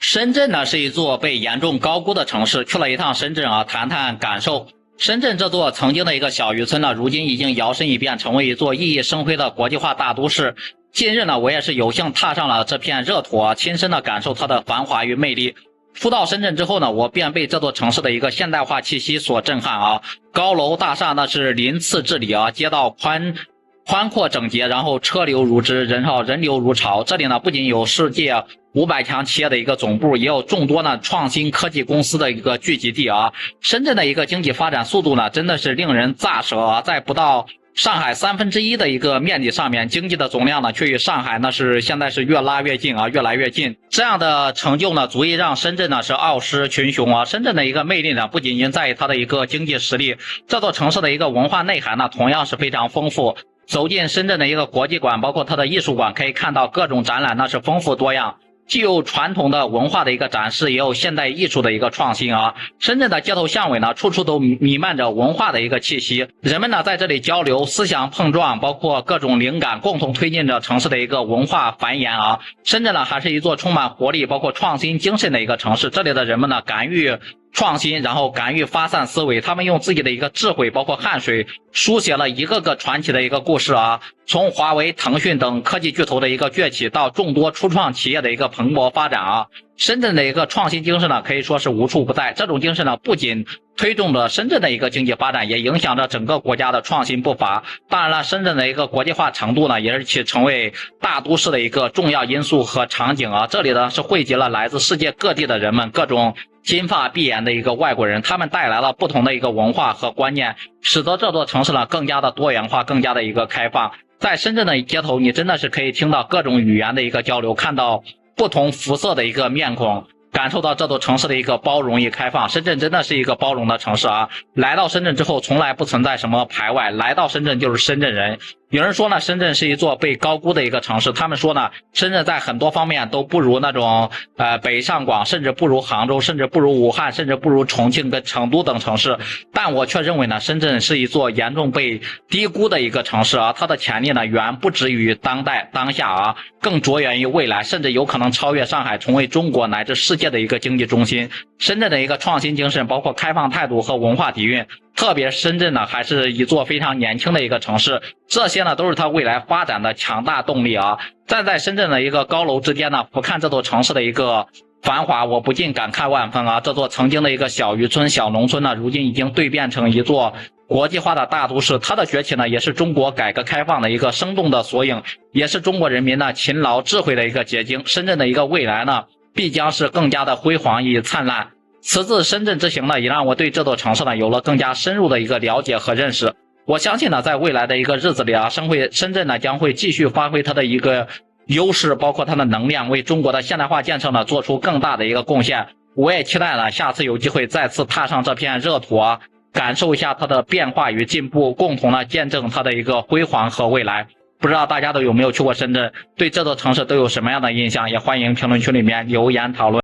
深圳呢是一座被严重高估的城市，去了一趟深圳啊，谈谈感受。深圳这座曾经的一个小渔村呢，如今已经摇身一变，成为一座熠熠生辉的国际化大都市。近日呢，我也是有幸踏上了这片热土啊，亲身的感受它的繁华与魅力。初到深圳之后呢，我便被这座城市的一个现代化气息所震撼啊，高楼大厦那是鳞次栉理啊，街道宽阔整洁，然后车流如织，人流如潮。这里呢，不仅有世界500强企业的一个总部，也有众多呢创新科技公司的一个聚集地啊。深圳的一个经济发展速度呢，真的是令人咋舌啊！在不到上海1/3的一个面积上面，经济的总量呢，却与上海呢现在是越拉越近啊，越来越近。这样的成就呢，足以让深圳呢是傲视群雄啊。深圳的一个魅力呢，不仅仅在于它的一个经济实力，这座城市的一个文化内涵呢，同样是非常丰富。走进深圳的一个国际馆，包括它的艺术馆，可以看到各种展览，那是丰富多样。既有传统的文化的一个展示，也有现代艺术的一个创新啊。深圳的街头巷尾呢，处处都弥漫着文化的一个气息，人们呢在这里交流，思想碰撞，包括各种灵感，共同推进着城市的一个文化繁衍啊。深圳呢还是一座充满活力，包括创新精神的一个城市，这里的人们呢敢于创新，然后敢于发散思维，他们用自己的一个智慧，包括汗水，书写了一个个传奇的一个故事啊。从华为、腾讯等科技巨头的一个崛起，到众多初创企业的一个蓬勃发展啊，深圳的一个创新精神呢，可以说是无处不在。这种精神呢，不仅推动着深圳的一个经济发展，也影响着整个国家的创新步伐。当然了，深圳的一个国际化程度呢，也是其成为大都市的一个重要因素和场景啊。这里呢是汇集了来自世界各地的人们，各种金发碧眼的一个外国人，他们带来了不同的一个文化和观念，使得这座城市呢更加的多元化，更加的一个开放。在深圳的街头，你真的是可以听到各种语言的一个交流，看到不同肤色的一个面孔，感受到这座城市的一个包容与开放。深圳真的是一个包容的城市啊！来到深圳之后，从来不存在什么排外，来到深圳就是深圳人。有人说呢，深圳是一座被高估的一个城市，他们说呢，深圳在很多方面都不如那种北上广，甚至不如杭州，甚至不如武汉，甚至不如重庆跟成都等城市。但我却认为呢，深圳是一座严重被低估的一个城市啊，它的潜力呢远不止于当下啊，更着眼于未来，甚至有可能超越上海，成为中国乃至世界的一个经济中心。深圳的一个创新精神，包括开放态度和文化底蕴，特别深圳呢还是一座非常年轻的一个城市，这些呢都是它未来发展的强大动力啊。站在深圳的一个高楼之间呢，俯瞰这座城市的一个繁华，我不禁感慨万分啊！这座曾经的一个小渔村、小农村呢，如今已经蜕变成一座国际化的大都市。它的崛起呢，也是中国改革开放的一个生动的缩影，也是中国人民呢勤劳智慧的一个结晶。深圳的一个未来呢，必将是更加的辉煌与灿烂。此次深圳之行呢，也让我对这座城市呢有了更加深入的一个了解和认识。我相信呢，在未来的一个日子里啊，深圳呢将会继续发挥它的一个优势，包括它的能量，为中国的现代化建设呢做出更大的一个贡献。我也期待了下次有机会再次踏上这片热土啊，感受一下它的变化与进步，共同呢见证它的一个辉煌和未来。不知道大家都有没有去过深圳，对这座城市都有什么样的印象，也欢迎评论区里面留言讨论。